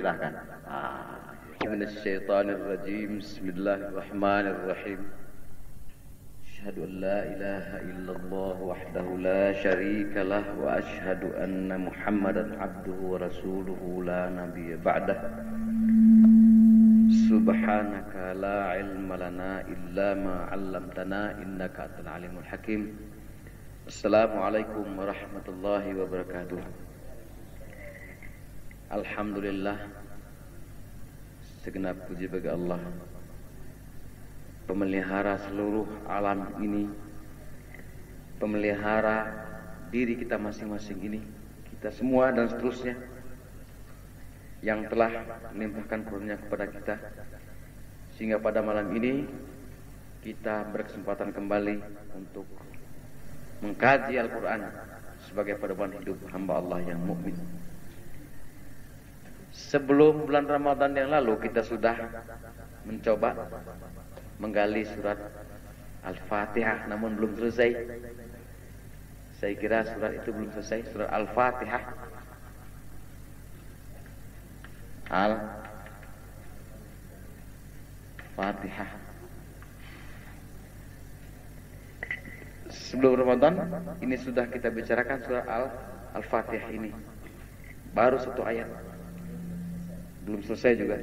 diperintahkan. Minasyaitonirrajim. Bismillahirrahmanirrahim. Asyhadu an la ilaha illallah wahdahu la syarika lah wa asyhadu anna Muhammadan abduhu wa rasuluhu la nabiyya ba'dah. Subhanaka la ilma lana illa ma 'allamtana innaka antal alimul hakim. Assalamualaikum warahmatullahi wabarakatuh. Alhamdulillah, segenap puji bagi Allah, pemelihara seluruh alam ini, pemelihara diri kita masing-masing ini, kita semua dan seterusnya, yang telah melimpahkan karunia kepada kita, sehingga pada malam ini kita berkesempatan kembali untuk mengkaji Al-Quran sebagai pedoman hidup hamba Allah yang mukmin. Sebelum bulan Ramadan yang lalu kita sudah mencoba menggali surat Al-Fatihah, namun belum selesai. Saya kira surat itu belum selesai, surat Al-Fatihah. Al-Fatihah. Sebelum Ramadan ini sudah kita bicarakan surat Al-Fatihah ini. Baru satu ayat. Belum selesai juga.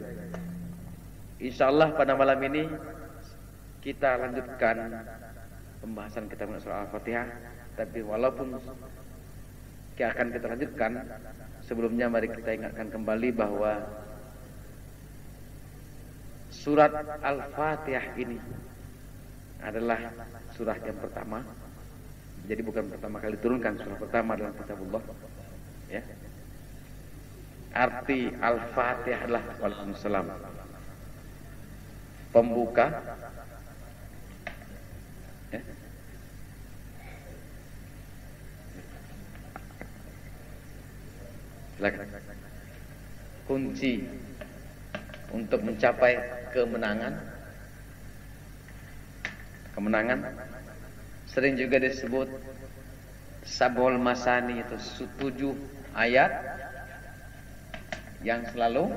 Insyaallah pada malam ini kita lanjutkan pembahasan kita mengenai surah Al-Fatihah. Tapi walaupun akan kita lanjutkan, sebelumnya mari kita ingatkan kembali bahwa surat Al-Fatihah ini adalah surah yang pertama. Jadi bukan pertama kali turunkan, surah pertama dalam kitabullah. Ya. Arti Al-Fatihah adalah Waalaikumsalam, pembuka, ya, kunci untuk mencapai kemenangan. Sering juga disebut Sab'ul Masani, itu 7 ayat yang selalu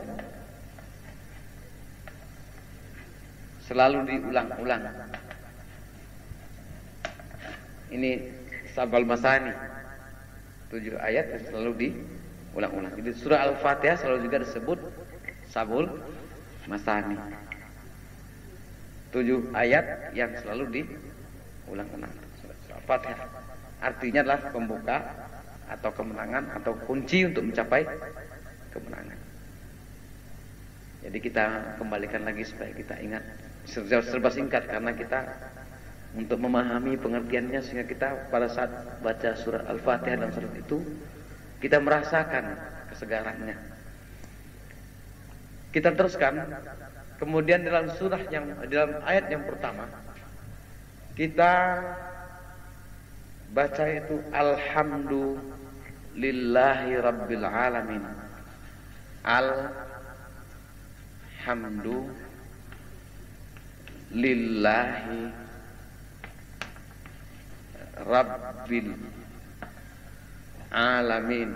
diulang-ulang. Ini Sab'ul Masani, 7 ayat yang selalu diulang-ulang. Jadi surah Al-Fatihah selalu juga disebut Sab'ul Masani, 7 ayat yang selalu diulang-ulang. Surah Al-Fatihah artinya adalah pembuka atau kemenangan atau kunci untuk mencapai kemenangan. Jadi kita kembalikan lagi supaya kita ingat, serba singkat karena kita untuk memahami pengertiannya, sehingga kita pada saat baca surat Al-Fatihah dan surat itu kita merasakan kesegarannya. Kita teruskan. Kemudian dalam dalam ayat yang pertama kita baca itu Alhamdulillahi Rabbil Alamin. Alhamdulillahi Rabbil Alamin.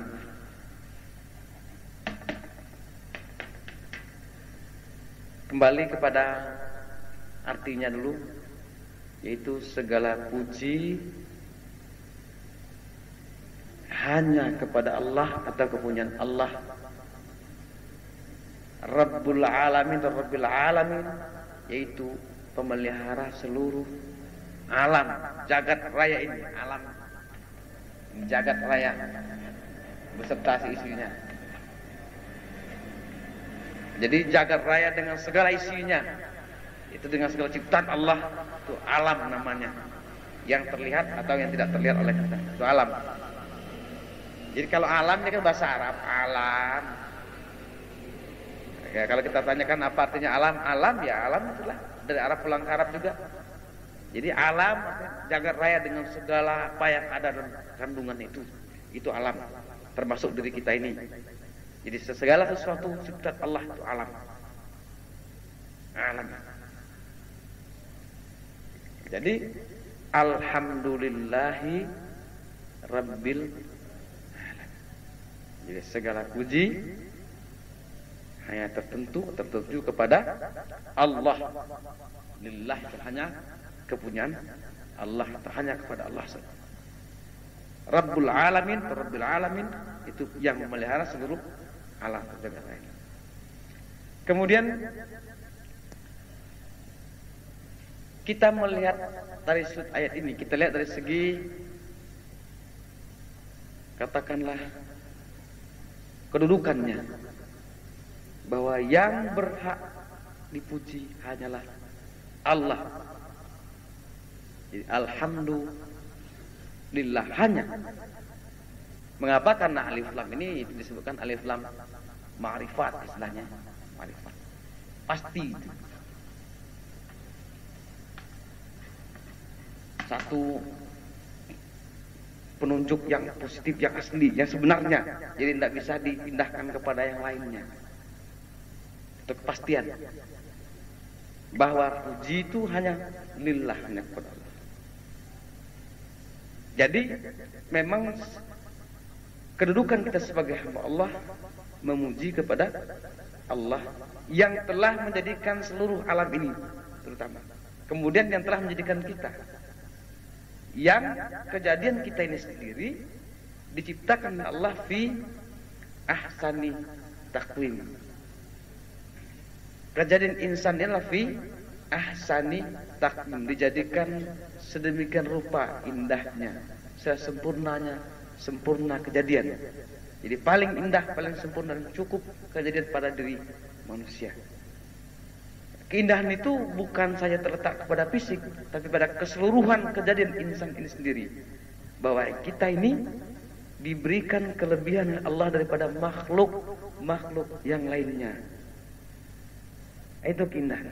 Kembali kepada artinya dulu, yaitu segala puji hanya kepada Allah atau kepunyaan Allah. Rabbul Alamin, Rabbil Alamin, yaitu pemelihara seluruh alam, jagat raya ini, alam jagat raya beserta isinya. Jadi jagat raya dengan segala isinya, itu dengan segala ciptaan Allah, itu alam namanya, yang terlihat atau yang tidak terlihat oleh kita, itu alam. Jadi kalau alam ini kan bahasa Arab, alam. Ya, kalau kita tanyakan apa artinya alam, alam ya alam itulah dari Arab pulang ke Arab juga. Jadi alam jagat raya dengan segala apa yang ada dalam kandungan itu alam, termasuk diri kita ini. Jadi segala sesuatu ciptaan Allah itu alam. Alam. Jadi Alhamdulillahi Rabbil Alamin. Jadi segala puji hanya tertentu kepada Allah. Lillah itu hanya kepunyaan Allah, hanya kepada Allah saja. Rabbul alamin, Rabbil alamin itu yang memelihara seluruh alam jagat raya. Kemudian kita melihat dari sudut ayat ini, kita lihat dari segi katakanlah kedudukannya, bahwa yang berhak dipuji hanyalah Allah. Jadi alhamdulillah hanya. Mengapa? Karena alif lam ini disebutkan alif lam ma'rifat, istilahnya ma'rifat. Pasti itu. Satu penunjuk yang positif, yang asli, yang sebenarnya. Jadi tidak bisa dipindahkan kepada yang lainnya. Itu kepastian bahwa puji itu hanya lillah, hanya kepada Allah. Jadi memang kedudukan kita sebagai hamba Allah memuji kepada Allah yang telah menjadikan seluruh alam ini terutama. Kemudian yang telah menjadikan kita, yang kejadian kita ini sendiri diciptakan Allah fi ahsani taqwim. Kejadian insan adalah fi ahsani taqwim, dijadikan sedemikian rupa indahnya, sesempurnanya, sempurna kejadian. Jadi paling indah, paling sempurna dan cukup kejadian pada diri manusia. Keindahan itu bukan saja terletak kepada fisik, tapi pada keseluruhan kejadian insan ini sendiri. Bahwa kita ini diberikan kelebihan Allah daripada makhluk yang lainnya. Itu keindahan.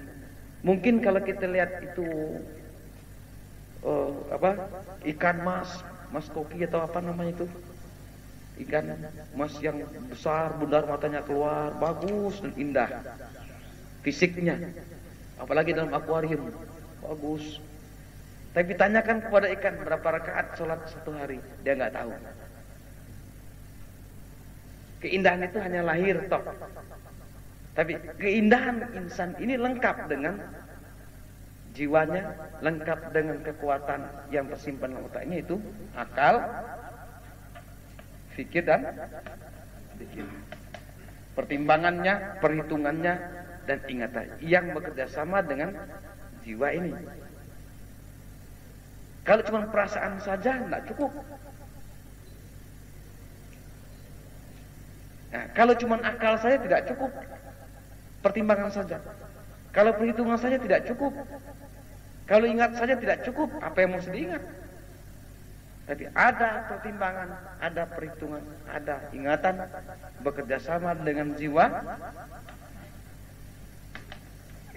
Mungkin kalau kita lihat itu ikan mas koki atau apa namanya itu, ikan mas yang besar, bundar matanya keluar, bagus dan indah fisiknya, apalagi dalam akuarium, bagus. Tapi tanyakan kepada ikan berapa rakaat sholat satu hari, dia nggak tahu. Keindahan itu hanya lahir toh. Tapi keindahan insan ini lengkap dengan jiwanya, lengkap dengan kekuatan yang tersimpan dalam otaknya, itu akal, fikir dan zikir. Pertimbangannya, perhitungannya dan ingatan yang bekerja sama dengan jiwa ini. Kalau cuma perasaan saja tidak cukup. Nah, kalau cuma akal saja tidak cukup. Pertimbangan saja. Kalau perhitungan saja tidak cukup. Kalau ingat saja tidak cukup. Apa yang mesti diingat? Tapi ada pertimbangan, ada perhitungan, ada ingatan, bekerja sama dengan jiwa.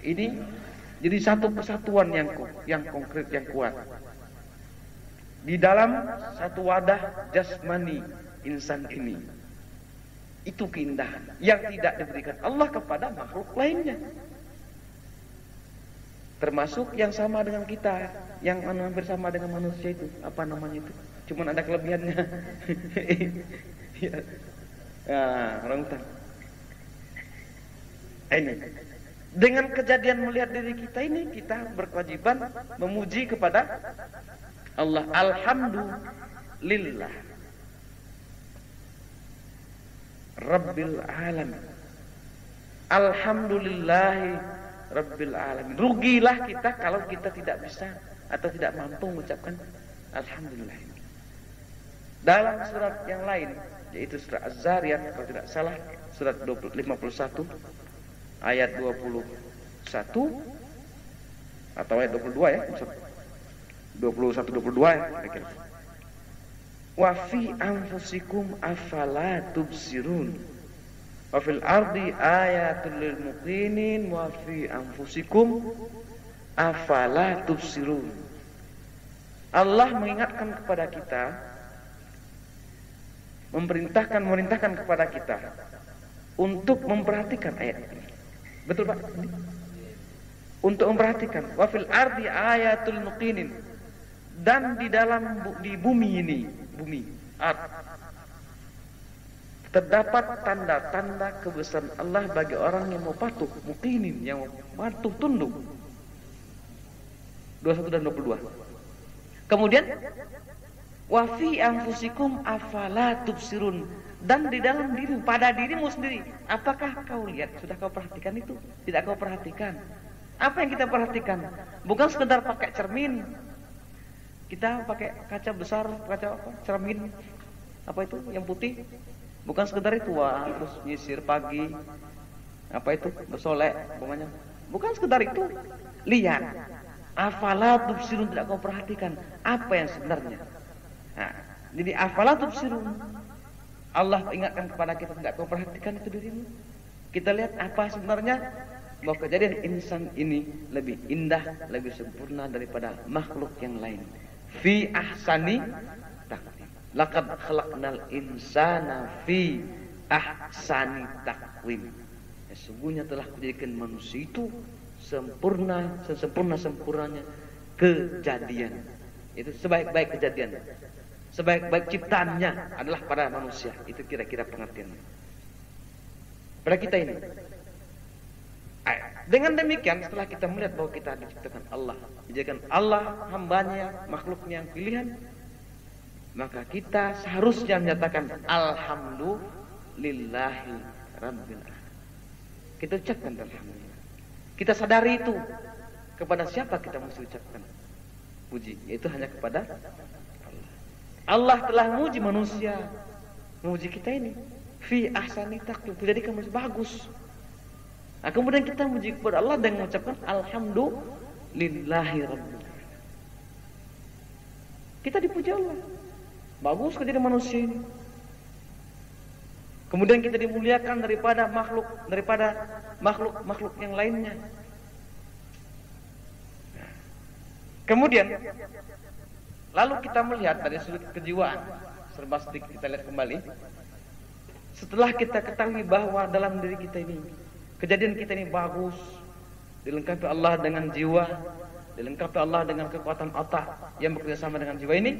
Ini jadi satu kesatuan yang konkret, yang kuat. Di dalam satu wadah jasmani insan ini. Itu keindahan yang tidak diberikan Allah kepada makhluk lainnya. Termasuk yang sama dengan kita, yang hampir sama dengan manusia itu, apa namanya itu? Cuman ada kelebihannya. Ya. Nah, orang hutan. Ini. Dengan kejadian melihat diri kita ini, kita berkewajiban memuji kepada Allah. Alhamdulillah Rabbil alamin. Alhamdulillahi Rabbil alamin. Rugilah kita kalau kita tidak bisa atau tidak mampu mengucapkan alhamdulillah. Dalam surat yang lain, yaitu surat Az-Zariyat, kalau tidak salah, surat 51 ayat 21 atau ayat 22 ya, 21 22 ya kira-kira. Wa fi anfusikum afala tubsirun wa fil ardi ayatul lil muqinin wa fi anfusikum afala tubsirun. Allah mengingatkan kepada kita, memerintahkan kepada kita untuk memperhatikan ayat ini. Betul Pak? Untuk memperhatikan. Wa fil ardi ayatul muqinin. Dan di dalam di bumi ini, bumi, ard, terdapat tanda-tanda kebesaran Allah bagi orang yang mau patuh, muqinin, yang mau patuh tunduk. 21 dan 22. Kemudian wa fi anfusikum afala tubsirun, dan di dalam dirimu, pada dirimu sendiri, apakah kau lihat? Sudah kau perhatikan itu? Tidak kau perhatikan? Apa yang kita perhatikan? Bukan sekedar pakai cermin. Kita pakai kaca besar, kaca apa? Cermin apa itu yang putih? Bukan sekedar itu, wah, terus nyisir pagi, apa itu, bersolek umpamanya. Bukan sekedar itu. Lihat, afala tubsirun, tidak kau perhatikan apa yang sebenarnya. Nah, jadi afala tubsirun, Allah ingatkan kepada kita, tidak kau perhatikan itu dirimu. Kita lihat apa sebenarnya, bahwa kejadian insan ini lebih indah, lebih sempurna daripada makhluk yang lain. Fi ahsani taqwim. Laqad khalaqnal insana fi ahsani taqwim. Sesungguhnya telah kujadikan manusia itu sempurna, sesempurna-sempurnanya kejadian. Itu sebaik-baik kejadian. Sebaik-baik ciptaannya adalah pada manusia. Itu kira-kira pengertiannya. Pada kita ini. Dengan demikian, setelah kita melihat bahwa kita diciptakan Allah, dijadikan Allah hambanya, makhluknya yang pilihan, maka kita seharusnya menyatakan alhamdulillahi rabbil alamin. Kita ucapkan alhamdulillah. Kita sadari itu. Kepada siapa kita mesti ucapkan puji? Yaitu hanya kepada Allah. Allah telah menguji manusia, menguji kita ini. Fi ahsani taqwim, dijadikan manusia bagus. Nah, kemudian kita memuji kepada Allah dengan mengucapkan alhamdulillahi rabbil alamin. Kita dipuji Allah. Bagus kejadian manusia ini. Kemudian kita dimuliakan daripada makhluk yang lainnya. Kemudian lalu kita melihat dari sudut kejiwaan, serba sedikit kita lihat kembali. Setelah kita ketahui bahwa dalam diri kita ini, kejadian kita ini bagus, dilengkapi Allah dengan jiwa, dilengkapi Allah dengan kekuatan otak yang bekerja sama dengan jiwa ini,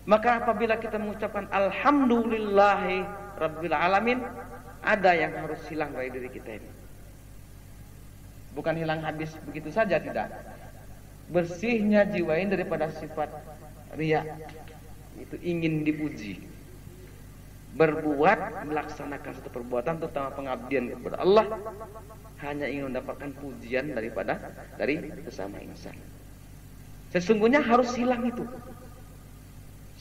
maka apabila kita mengucapkan alhamdulillahi rabbil alamin, ada yang harus hilang dari diri kita ini. Bukan hilang habis begitu saja, tidak. Bersihnya jiwa ini daripada sifat riya, itu ingin dipuji. Berbuat, melaksanakan satu perbuatan, terutama pengabdian kepada Allah, hanya ingin mendapatkan pujian dari sesama insan. Sesungguhnya harus hilang itu.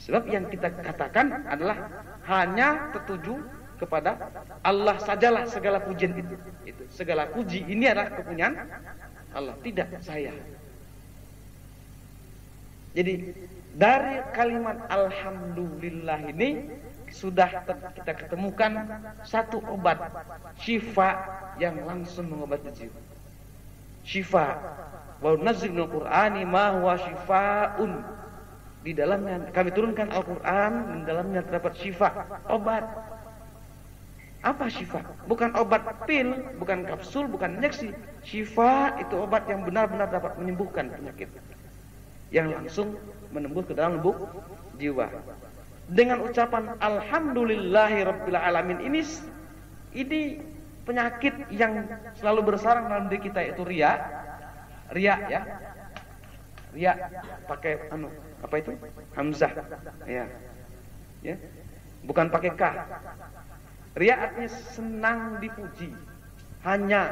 Sebab yang kita katakan adalah hanya tertuju kepada Allah sajalah segala pujian itu. Segala puji ini adalah kepunyaan Allah, tidak saya. Jadi dari kalimat alhamdulillah ini sudah kita ketemukan satu obat syifa yang langsung mengobati jiwa. Syifa. Wa nunazzilu minal Qur'ani ma huwa syifaun. Di dalamnya kami turunkan Al-Qur'an, di dalamnya terdapat syifa, obat. Apa syifa? Bukan obat pil, bukan kapsul, bukan injeksi. Syifa itu obat yang benar-benar dapat menyembuhkan penyakit, yang langsung menembus ke dalam lubuk jiwa. Dengan ucapan alhamdulillahi rabbil alamin ini penyakit yang selalu bersarang dalam diri kita, yaitu riya ya. Riya pakai apa itu? Hamzah. Ya. Bukan pakai ka. Riya artinya senang dipuji. Hanya.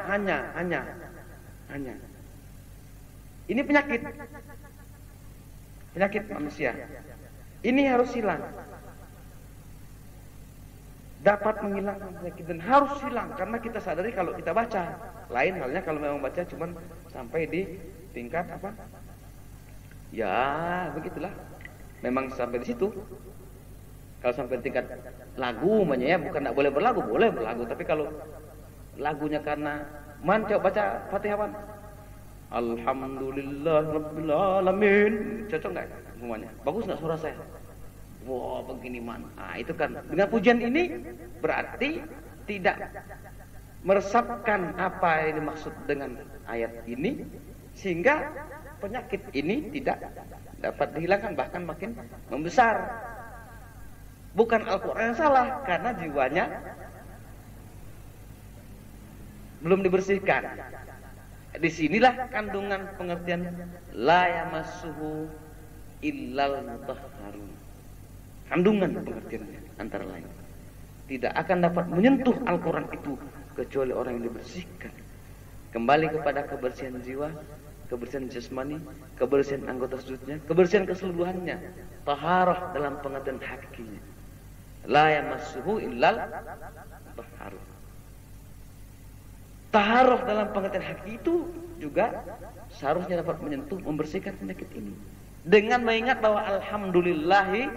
Ini penyakit manusia. Ini harus hilang. Dapat menghilangkan penyakit dan harus hilang, karena kita sadari kalau kita baca. Lain halnya kalau memang baca cuman sampai di tingkat apa? Ya, begitulah. Memang sampai di situ. Kalau sampai di tingkat lagu ya, bukan tidak boleh berlagu, boleh berlagu, tapi kalau lagunya karena coba baca Fatihah. Alhamdulillah rabbil alamin. Cocok enggak semuanya? Bagus enggak suara saya? Wah, begini man. Nah, itu kan dengan pujian ini berarti tidak meresapkan apa yang dimaksud dengan ayat ini, sehingga penyakit ini tidak dapat dihilangkan, bahkan makin membesar. Bukan Al-Quran yang salah, karena jiwanya belum dibersihkan. Disinilah kandungan pengertian la yamassuhu illal mutahharun. Kandungan pengertiannya antara lain, tidak akan dapat menyentuh Al-Quran itu kecuali orang yang dibersihkan. Kembali kepada kebersihan jiwa, kebersihan jasmani, kebersihan anggota sujudnya, kebersihan keseluruhannya. Taharah dalam pengertian hakikinya. La yamassuhu illal mutahharun. Taharah dalam pengertian hakiki itu juga seharusnya dapat menyentuh, membersihkan penyakit ini. Dengan mengingat bahwa alhamdulillahi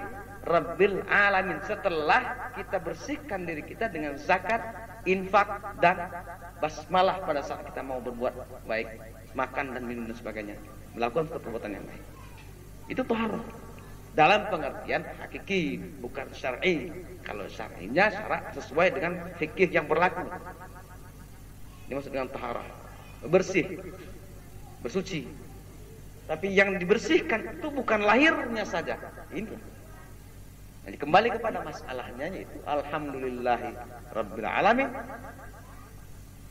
rabbil alamin. Setelah kita bersihkan diri kita dengan zakat, infak, dan basmalah pada saat kita mau berbuat baik, makan dan minum dan sebagainya, melakukan perbuatan yang baik. Itu taharah dalam pengertian hakiki, bukan syar'i. Kalau syar'inya syarat sesuai dengan fikih yang berlaku. Dimaksud dengan taharah, bersih, bersuci. Tapi yang dibersihkan itu bukan lahirnya saja. Ini. Jadi kembali kepada masalahnya, yaitu alhamdulillahi rabbil alamin.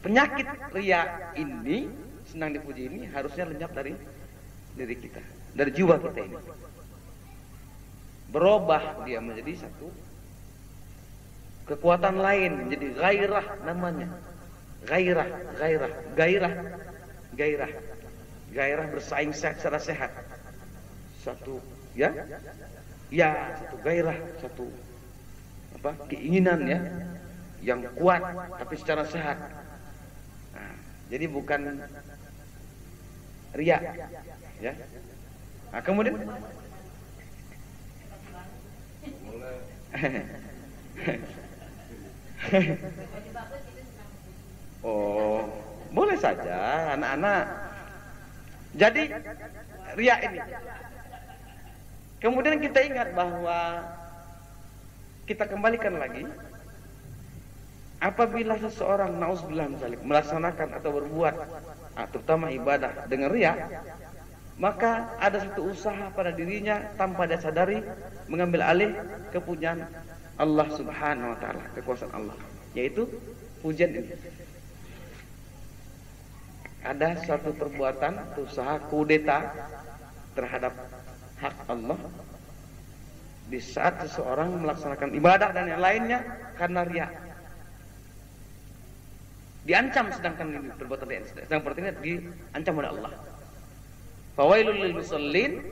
Penyakit riya ini, senang dipuji ini, harusnya lenyap dari diri kita, dari jiwa kita ini. Berubah dia menjadi satu kekuatan lain, menjadi gairah namanya. Gairah bersaing secara sehat. Satu satu gairah, satu keinginan yang kuat tapi secara sehat. Nah, jadi bukan riya ya. Nah, kemudian oh, boleh saja anak-anak. Jadi riya ini. Kemudian kita ingat bahwa kita kembalikan lagi, apabila seseorang nauzubillah misalnya melaksanakan atau berbuat terutama ibadah dengan riya, maka ada satu usaha pada dirinya tanpa dia sadari mengambil alih kepunyaan Allah Subhanahu wa taala, kekuasaan Allah, yaitu pujian ini. Ada suatu perbuatan, usaha kudeta terhadap hak Allah di saat seseorang melaksanakan ibadah dan yang lainnya karena riya. Diancam, sedangkan ini perbuatan riya, sedang perbuatan diancam oleh Allah. Fawailul lil musallin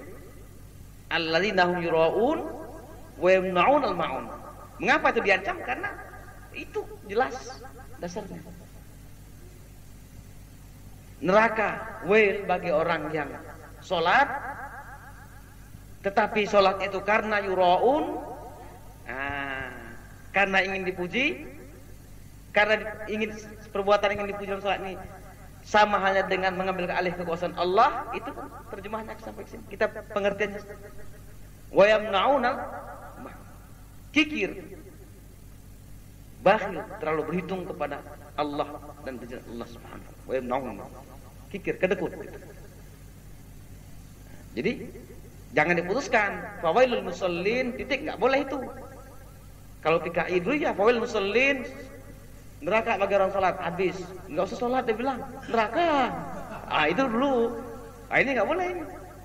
alladzina hum yura'un wa yamna'un al-ma'un. Mengapa itu diancam? Karena itu jelas dasarnya. Neraka, wail bagi orang yang sholat, tetapi sholat itu karena yura'un, karena ingin dipuji, karena ingin perbuatan ingin dipuji dalam sholat ini sama halnya dengan mengambil alih kekuasaan Allah. Itu terjemahannya sampai sini. Kita pengertiannya. Wa yamna'una, kikir, bakhil, terlalu berhitung kepada Allah dan perintah Allah Subhanahu wa ta'ala. Kikir, kedekut. Jadi jangan diputuskan fawailul musallin titik, nggak boleh itu. Kalau PKI dulu ya fawailul musallin, neraka bagi orang salat, habis nggak usah salat, dia bilang neraka. Itu dulu. Ini nggak boleh, ini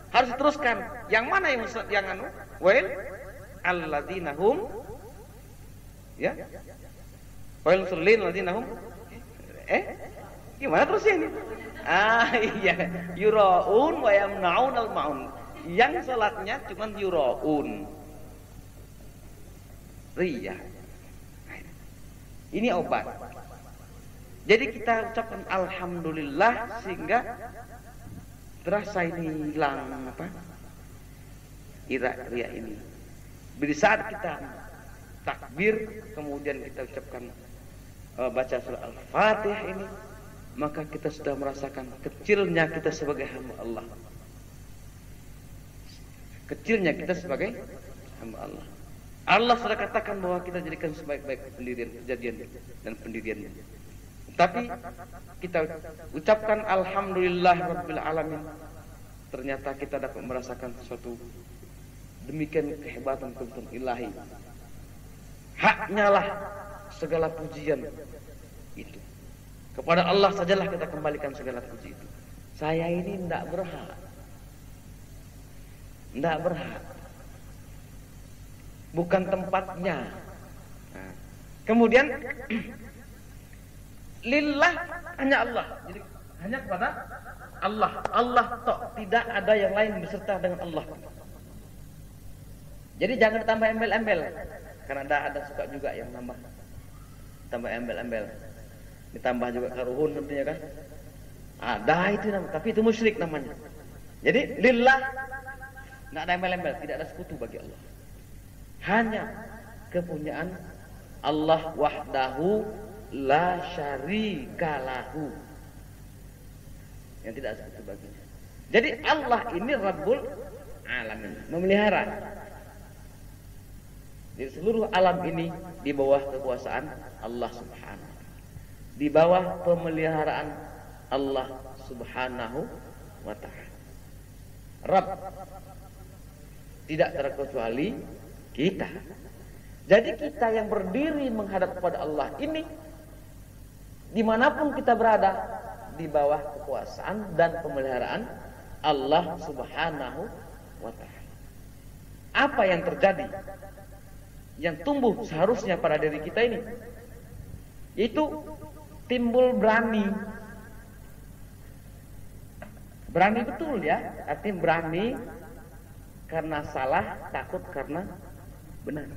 harus diteruskan. Yang mana yang anu? Wail alladzina hum fawailul musallin alladzina hum gimana terusnya ini? Iya, yura'un wa yamna'un al-ma'un. Yang salatnya cuma yura'un, riya. Ini obat. Jadi kita ucapkan alhamdulillah sehingga terasa ini hilang riya ini. Di saat kita takbir kemudian kita ucapkan baca surah Al-Fatihah ini, maka kita sudah merasakan kecilnya kita sebagai hamba Allah. Kecilnya kita sebagai hamba Allah. Allah sudah katakan bahwa kita jadikan sebaik-baik pendirian, kejadian dan pendiriannya. Tapi kita ucapkan alhamdulillah rabbil alamin, ternyata kita dapat merasakan sesuatu demikian kehebatan kebetulan ilahi. Haknya lah segala pujian itu. Kepada Allah sajalah kita kembalikan segala puji itu. Saya ini tidak berhak. Tidak berhak. Bukan tempatnya. Nah, kemudian lillah hanya Allah. Jadi hanya kepada Allah. Allah tok, tidak ada yang lain beserta dengan Allah. Jadi jangan tambah embel-embel. Karena ada suka juga yang nambah. Tambah embel-embel. Ditambah juga karuhun nantinya kan. Ada itu namanya, tapi itu musyrik namanya. Jadi lillah enggak ada embel-embel, tidak ada sekutu bagi Allah. Hanya kepunyaan Allah wahdahu la syarikalahu. Yang tidak ada sekutu baginya. Jadi Allah ini Rabbul Alamin, memelihara. Jadi seluruh alam ini di bawah kekuasaan Allah Subhanahu wa taala. Di bawah pemeliharaan Allah Subhanahu wa taala. Rabb tidak terkecuali kita. Jadi kita yang berdiri menghadap kepada Allah ini, dimanapun kita berada, di bawah kekuasaan dan pemeliharaan Allah Subhanahu wa taala. Apa yang terjadi, yang tumbuh seharusnya pada diri kita ini, itu timbul berani. Berani betul ya, artinya berani karena salah, takut karena benar.